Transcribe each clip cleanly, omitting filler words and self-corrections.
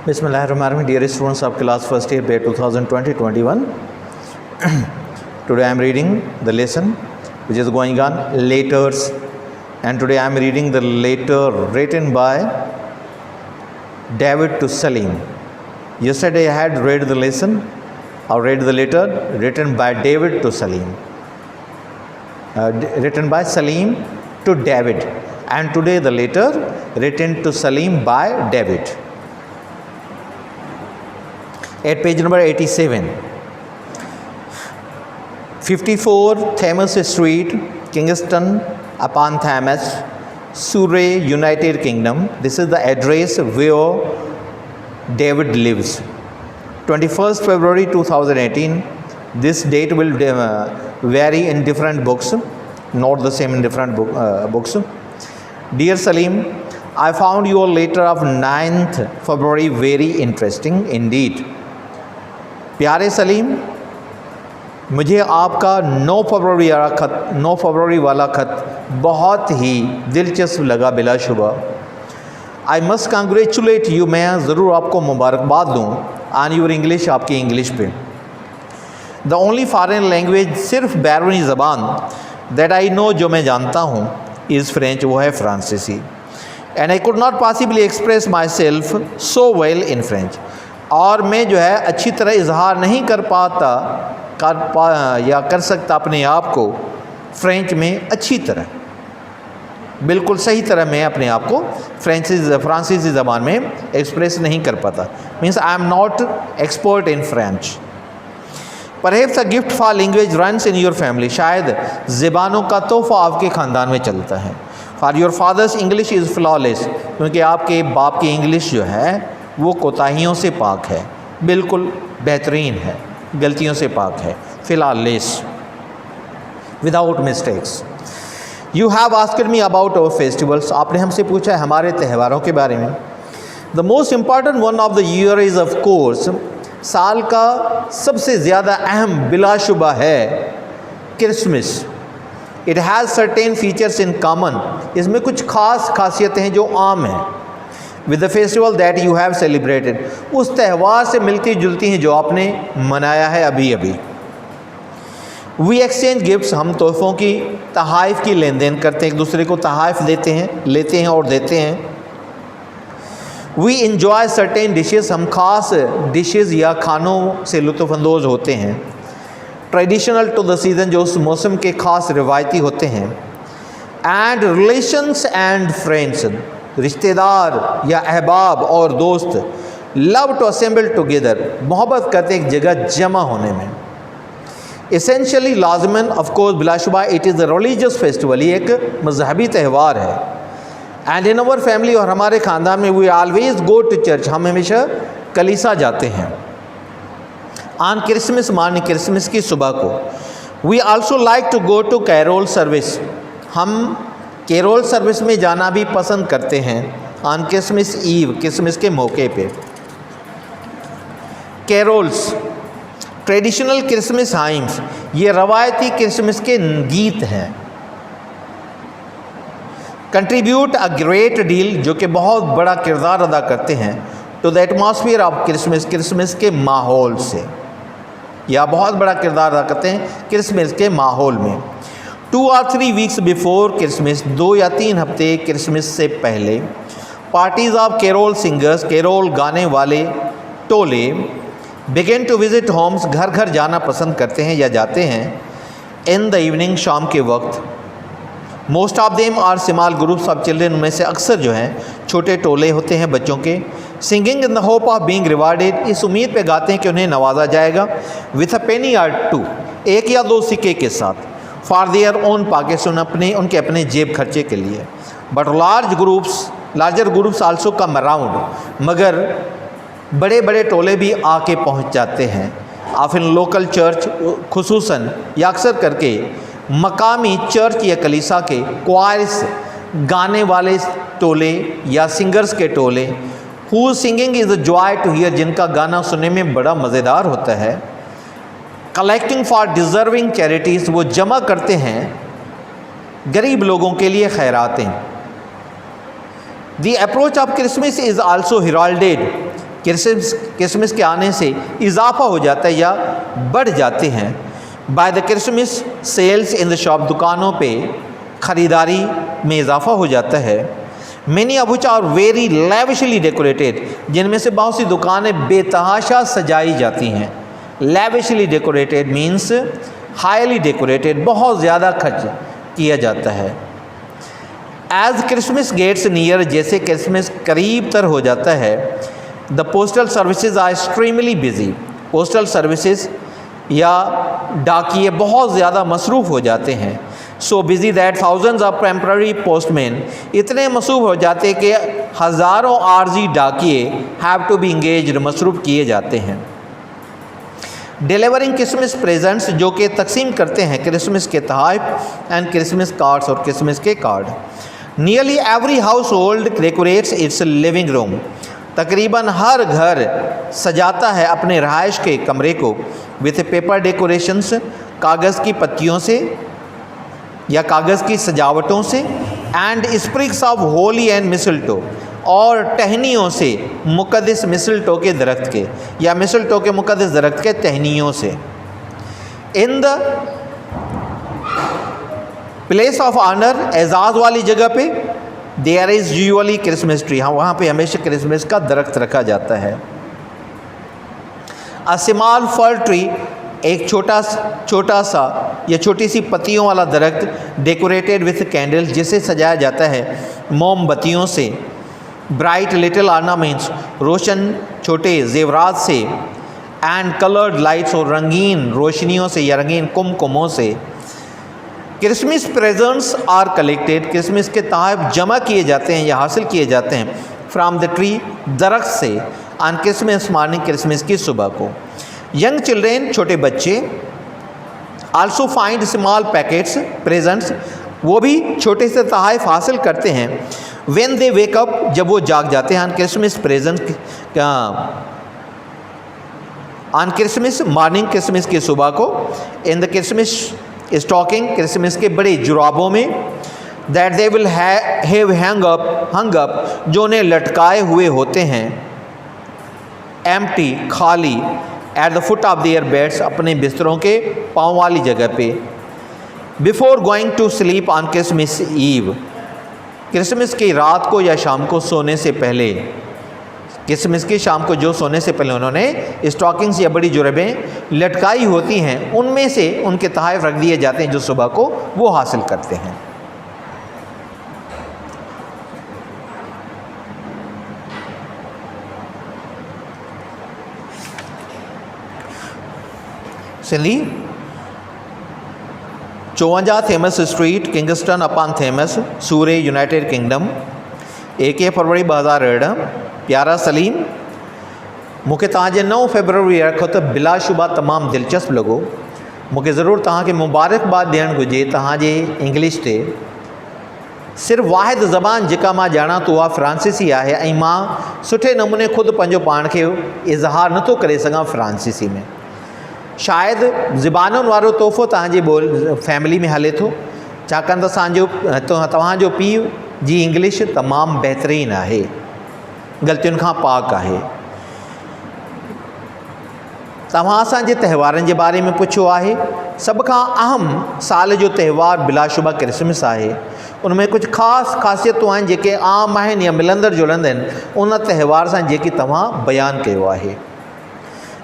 Bismillahirrahmanirrahim. Dear students of class first year, 2020-21. Today I am reading the lesson which is going on letters, and today I am reading the letter written by David to Salim. Yesterday I had read the lesson or read the letter written by David to Salim, written by Salim to David, and today the letter written to Salim by David. At page number 87, 54 Thames Street, Kingston upon Thames, Surrey, United Kingdom. This is the address where David lives. 21st February 2018. This date will vary in different books, not the same in different books. Dear Salim, I found your letter of 9th February very interesting indeed. प्यारे सलीम, मुझे आपका 9 फरवरी वाला खत बहुत ही दिलचस्प लगा बिलाशुबा। I must congratulate you, मैं ज़रूर आपको मुबारकबाद दूँ ऑन यूर इंग्लिश, आपकी इंग्लिश पे। द ओनली फॉरेन लैंग्वेज, सिर्फ बैरवनी ज़बान दैट आई नो, जो मैं जानता हूँ, इज़ फ्रेंच, वो है फ्रांसीसी। And I could not possibly express my self so well in French, और मैं जो है अच्छी तरह इजहार नहीं कर सकता अपने आप को फ्रेंच में अच्छी तरह, बिल्कुल सही तरह मैं अपने आप को फ्रांसीसी ज़बान में एक्सप्रेस नहीं कर पाता। Means I am not expert in French. Perhaps a gift for language runs in your family, शायद ज़बानों का तोहफ़ा आपके ख़ानदान में चलता है। For your fathers English is flawless, क्योंकि आपके बाप की इंग्लिश जो है वो कोताहियों से पाक है, बिल्कुल बेहतरीन है, गलतियों से पाक है। Flawless, without mistakes. You have asked me about our festivals, आपने हमसे पूछा है हमारे त्योहारों के बारे में। The most important one of the year is of course, साल का सबसे ज़्यादा अहम बिलाशुबा है Christmas. It has certain features in common, इसमें कुछ खास खासियतें हैं जो आम हैं। With the festival that you have celebrated, उस त्यौहार से मिलती जुलती हैं जो आपने मनाया है अभी अभी। वी एक्सचेंज गिफ्ट्स, हम तोहफ़ों की तहाइफ की लेन देन करते हैं, एक दूसरे को तहाइफ देते हैं, लेते हैं और देते हैं। वी इंजॉय सर्टेन डिशेस, हम खास डिशेस या खानों से लुत्फ़अंदोज़ होते हैं। ट्रेडिशनल टू द सीज़न, जो उस मौसम के ख़ास रिवायती होते हैं। एंड रिलेशंस एंड फ्रेंड्स, रिश्तेदार या अहबाब और दोस्त लव टू असेंबल टुगेदर, मोहब्बत करते एक जगह जमा होने में। एसेंशियली लाजमन ऑफकोर्स बिलाशुबा it is the religious festival, ये एक मजहबी त्यौहार है। एंड इन अवर फैमिली, और हमारे ख़ानदान में we always go to church, हम हमेशा कलीसा जाते हैं। ऑन क्रिसमस मॉर्निंग, क्रिसमस की सुबह को। We also like to go to carol service, हम कैरोल सर्विस में जाना भी पसंद करते हैं ऑन क्रिसमस ईव, क्रिसमस के मौके पे। कैरोल्स, ट्रेडिशनल क्रिसमस हाइम्स, ये रवायती क्रिसमस के गीत हैं। कंट्रीब्यूट अ ग्रेट डील, जो कि बहुत बड़ा किरदार अदा करते हैं to the atmosphere of Christmas, Christmas के माहौल से, या बहुत बड़ा किरदार अदा करते हैं क्रिसमस के माहौल में। 2 or 3 वीक्स बिफोर क्रिसमस, 2 या 3 हफ्ते क्रिसमस से पहले। Parties of carol singers, carol गाने वाले टोले बिगिन टू विज़िट होम्स, घर घर जाना पसंद करते हैं या जाते हैं। इन द इवनिंग, शाम के वक्त। Most of them are small groups of children, उनमें से अक्सर जो हैं छोटे टोले होते हैं बच्चों के। Singing in the hope of being rewarded, इस उम्मीद पे गाते हैं कि उन्हें नवाजा जाएगा। विथ अ पेनी और 2, 1 या 2 सिक्के के साथ। फॉर देयर ओन पॉकेट्स, उनके अपने जेब खर्चे के लिए। But larger groups also come around, मगर बड़े बड़े टोले भी आके पहुंच जाते हैं। ऑफन लोकल चर्च, खुसूसन या अक्सर करके मकामी चर्च या कलीसा के क्वायर्स, गाने वाले टोले या सिंगर्स के टोले। Who singing is a joy to hear, जिनका गाना सुनने में बड़ा मज़ेदार होता है। कलेक्टिंग फॉर डिज़र्विंग चैरिटीज़, वो जमा करते हैं गरीब लोगों के लिए खैरातें। The approach of Christmas is also heralded Christmas के आने से इजाफा हो जाता है या बढ़ जाते हैं। By the Christmas sales in the shop, दुकानों पे ख़रीदारी में इजाफा हो जाता है। Many of which are very lavishly decorated, जिनमें से बहुत सी दुकानें बेतहाशा सजाई जाती हैं। Lavishly decorated means highly decorated, बहुत ज़्यादा खर्च किया जाता है। एज क्रिसमस गेट्स नियर, जैसे क्रिसमस करीब तर हो जाता है, the postal services are extremely busy, postal services या डाकिये बहुत ज़्यादा मसरूफ़ हो जाते हैं। So busy that thousands of temporary postman, इतने मसरूफ़ हो जाते हैं कि हज़ारों आर्जी डाकिये हैव टू बी इंगेज्ड, मसरूफ़ किए जाते हैं। डिलीवरिंग क्रिसमस प्रेजेंट्स, जो कि तकसीम करते हैं क्रिसमस के तोहफ़े एंड क्रिसमस कार्ड्स और क्रिसमस के card. Nearly every household decorates its living room, तकरीबन हर घर सजाता है अपने रहायश के कमरे को विथ पेपर डेकोरेशंस, कागज़ की पत्तियों से या कागज़ की सजावटों से, एंड स्प्रिग्स ऑफ होली एंड मिसलटो, और टहनियों से, मुक़द्दस मिसलटो के दरख्त के या मिसलटो के मुक़द्दस दरख्त के टहनियों से। In the place of honour, एजाज़ वाली जगह पे, there is usually Christmas tree, हाँ वहाँ पे हमेशा क्रिसमस का दरख्त रखा जाता है। अ स्मॉल फर ट्री, एक छोटा सा या छोटी सी पत्तियों वाला दरख्त, डेकोरेटेड विथ कैंडल्स, जिसे सजाया जाता है मोमबत्तियों से। ब्राइट लिटिल ऑर्नामेंट्स, रोशन छोटे जेवरात से। एंड कलर्ड लाइट्स, और रंगीन रोशनियों से या रंगीन कुमकुमों से। Christmas presents are collected, Christmas के तोहफ़े जमा किए जाते हैं या हासिल किए जाते हैं फ्राम द ट्री, दरख्त से, ऑन क्रिसमस मॉर्निंग, क्रिसमस की सुबह को। यंग चिल्ड्रेन, छोटे बच्चे, also find small packets presents, वो भी छोटे से तोहफ़े हासिल करते हैं। व्हेन दे वेक अप, जब वो जाग जाते हैं, on Christmas present, on Christmas morning, Christmas की सुबह को। In the Christmas stocking, Christmas के बड़े जुराबों में। That they will have hung up, जो उन्हें लटकाए हुए होते हैं। एम्प्टी, खाली। At the foot of their beds, अपने बिस्तरों के पाँव वाली जगह पे। Before going to sleep on Christmas Eve, Christmas की रात को या शाम को सोने से पहले, क्रिसमस की शाम को जो सोने से पहले उन्होंने स्टॉकिंग्स या बड़ी जुराबें लटकाई होती हैं, उनमें से उनके तोहफ़े रख दिए जाते हैं जो सुबह को वो हासिल करते हैं। Sindhi 54 Thames street, Kingston upon Thames, Surrey, United Kingdom. 1 फरवरी 2018। प्यारा सलीम, मूंखे तव्हांजे 9 फरवरी रखो त बिलाशुबा तमामु दिलचस्प लॻो। मूंखे ज़रूरु तव्हांखे मुबारकबाद ॾियणु घुरिजे तव्हांजे इंग्लिश ते। सिर्फ़ु वाहिद ज़बान जेका मां ॼाणा थो उहा फ्रांसीसी आहे, ऐं मां सुठे नमूने ख़ुदि पंहिंजो पाण खे इज़हार नथो करे सघां फ्रांसीसी में। शायदि ज़बानुनि वारो तोहफ़ो तव्हांजे फैमिली में हले थो, छाकाणि त तव्हांजो पीउ जी इंग्लिश तमामु बहितरीनु आहे, ग़लतियुनि खां पाक आहे। तव्हां असांजे त्योहारनि जे बारे में पुछियो आहे। सभ खां अहम साल जो त्यौहार बिलाशुबा क्रिसमस आहे। उनमें कुझु ख़ासि ख़ासियतूं आहिनि जेके आम आहिनि या मिलंदड़ जुलंदड़ आहिनि उन त्यौहार सां, जेकी तव्हां बयानु कयो आहे।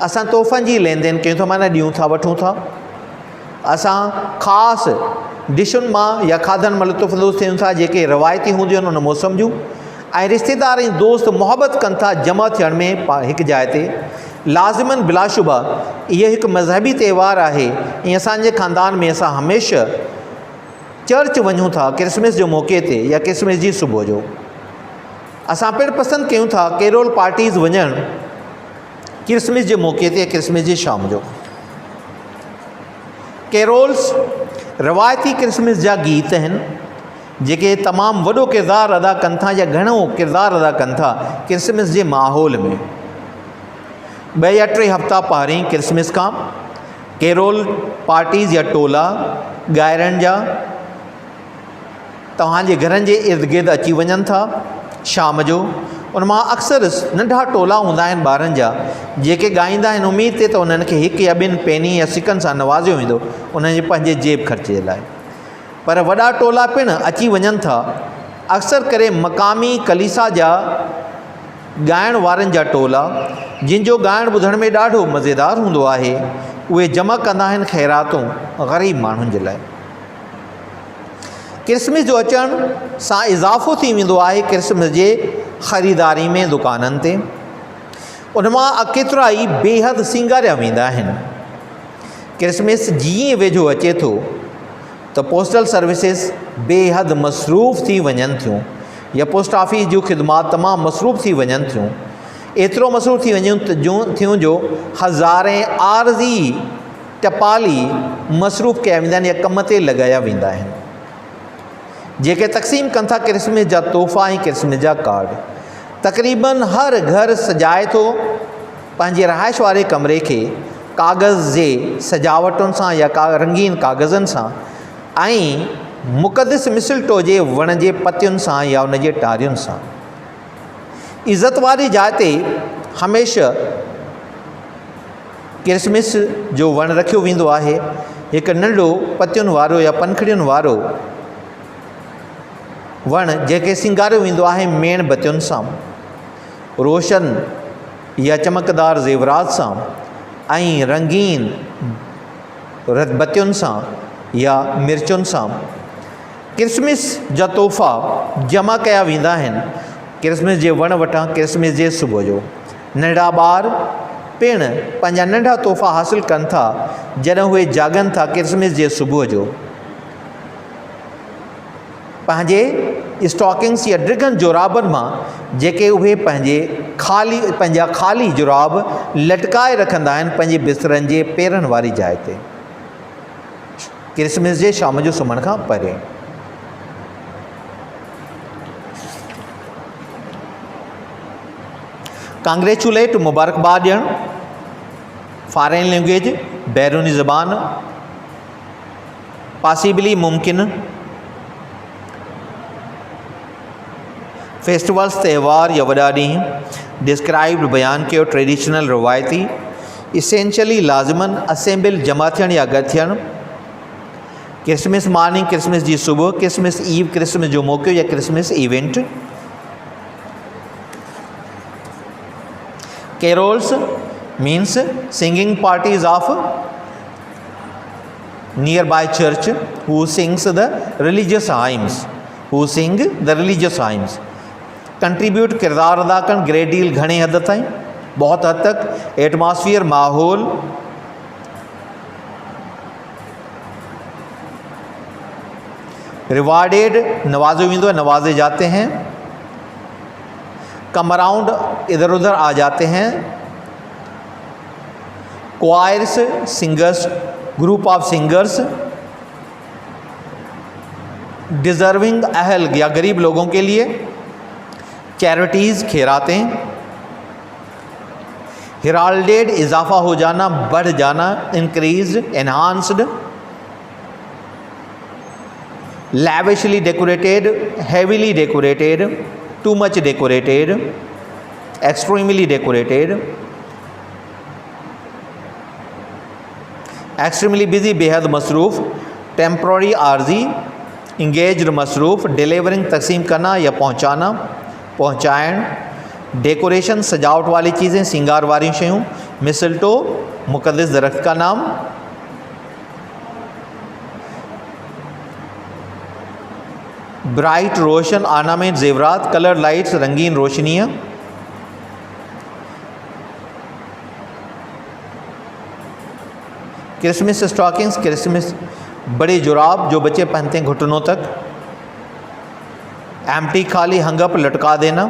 असां तोहफ़नि जी लेन देन कयूं था, माना ॾियूं था वठूं था। असां ख़ासि डिशुनि मां या खाधनि मां लुत्फ़ थियूं था जेके रवायती हूंदियूं आहिनि उन मौसम जूं, ऐं रिश्तेदार ऐं दोस्त मुहबत कनि था जमा थियण में हिकु जाइ ते। लाज़िमन बिलाशुबा इहो हिकु मज़हबी त्यौहार आहे, ऐं असांजे ख़ानदान में असां हमेशह चर्च वञूं था क्रिसमस जो मौक़े ते या क्रिसमस जी सुबुह जो। असां पिणु पसंदि कयूं था कैरोल पार्टीज़ वञणु क्रिसमस जे मौक़े ते, क्रिसमस जी शाम जो। कैरोल्स रवायती क्रिसमस जा गीत आहिनि जेके तमामु वॾो किरदारु अदा कनि था या घणो किरदारु अदा कनि था क्रिसमस जे माहौल में। 2 या 3 हफ़्ता पहिरीं क्रिसमस खां कैरोल पार्टीज़ या टोला ॻाइण जा तव्हांजे घरनि जे इर्द गिर्द अची वञनि था शाम जो। उन मां अक्सर नंढा टोला हूंदा आहिनि ॿारनि जा जेके ॻाईंदा आहिनि उमेद ते त उन्हनि खे हिकु या ॿिनि पेनी या सिकनि सां नवाज़ियो वेंदो उन्हनि जे पंहिंजे जेब ख़र्चे लाइ। पर वॾा टोला पिणु अची वञनि था। अक्सर करे मक़ामी कलीसा जा ॻाइण वारनि जा टोला जिन जो ॻाइणु ॿुधण में ॾाढो मज़ेदार हूंदो आहे, उहे जमा कंदा आहिनि ख़ैरातूं ग़रीब माण्हुनि जे लाइ। क्रिसमस जो अचण सां इज़ाफ़ो थी वेंदो आहे क्रिसमस जे ख़रीदारी में दुकाननि ते। उन मां केतिरा ई बेहद सिंगारिया वेंदा आहिनि। क्रिसमस जीअं वेझो अचे थो त पोस्टल सर्विसिस बेहद मसरूफ़ थी वञनि थियूं या पोस्ट ऑफिस जूं ख़िदमात तमामु मसरूफ़ थी वञनि थियूं। एतिरो मसरूफ़ थी वञनि थियूं जो हज़ारे आरज़ी टपाली मसरूफ़ कया वेंदा आहिनि या कम ते लॻाया वेंदा आहिनि जेके तक़सीम कनि था क्रिसमस जा तोहफ़ा ऐं क्रिसमस जा कार्ड। तक़रीबन हर घर सजाए थो पंहिंजे रहाइश वारे कमरे खे कागज़ जे सजावटुनि सां या रंगीन कागज़नि सां ऐं मुक़दस मिसलटो जे वण जे पतियुनि सां या उन जे टारियुनि सां। इज़त वारी जाइ ते हमेशह क्रिसमस जो वण रखियो वेंदो आहे। हिकु नंढो पतियुनि वारो या पंखड़ियुनि वारो वण जेके सिंगारियो वेंदो आहे मेण बतियुनि सां, रोशन या चमकदार ज़ेवरात सां ऐं रंगीन बतियुनि सां या मिर्चुनि सां। क्रिसमस जा तोहफ़ा जमा कया वेंदा आहिनि क्रिसमस जे वण वटां क्रिसमस जे सुबुह जो। नंढा ॿार पिणु पंहिंजा नंढा तोहफ़ा हासिलु कनि था जॾहिं उहे जागनि था क्रिसमस जे सुबुह जो। पंहिंजे स्टॉकिंग्स या ड्रिगन जोराबनि मां जेके उहे पंहिंजा ख़ाली जोराब लटकाए रखंदा आहिनि पंहिंजे बिस्तरनि जे पेरनि वारी जाइ ते क्रिसमस जे शाम जो सुम्हण खां पहिरियों। कांग्रेचुलेट मुबारकबाद ॾियणु, फॉरेन लैंग्वेज बैरूनी ज़बान, पॉसिबली मुमकिन, फेस्टिवल्स त्यौहार या वॾा ॾींहं, डिस्क्राइब्ड बयानु कयो ट्रेडिशनल रवायती, इसेंशली लाज़िमन असेंबल जमा थियणु या गॾु थियणु, क्रिसमस मॉर्निंग क्रिसमस जी सुबुह, क्रिसमस ईव क्रिसमस जो मौक़ो या Christmas event. Carols means singing parties of nearby church who sings the religious hymns. Contribute किरदार अदा करणु ग्रेट डील घणे हद ताईं, बहुत हद तक। एटमॉस्फेयर माहौल, रिवार्डेड नवाजे वेंदो है, नवाजे जाते हैं। कम अराउंड इधर उधर आ जाते हैं। Choirs singers, group of singers. Deserving अहल या गरीब लोगों के लिए। चैरिटीज़ खैरातें। हेराल्डेड इजाफा हो जाना, बढ़ जाना, increase, enhanced. Lavishly decorated, heavily decorated, too much decorated, extremely decorated. Extremely busy बेहद मसरूफ़, टेम्प्ररी आर्जी, इंगेज्ड मसरूफ़, डिलीवरिंग तकसीम करना या पहुँचाना, पहुँचाइण। डेकोरेशन सजावट वाली चीज़ें, सिंगार वाली शयूं। मिसलटो मुक़द्दस दरख्त का नाम। ब्राइट रोशन ऑर्नामेंट जेवरात, कलर लाइट्स रंगीन रोशनियाँ। क्रिसमस स्टॉकिंग्स, क्रिसमस बड़े जुराब जो बच्चे पहनते हैं घुटनों तक। एम्प्टी खाली हंगअप लटका देना।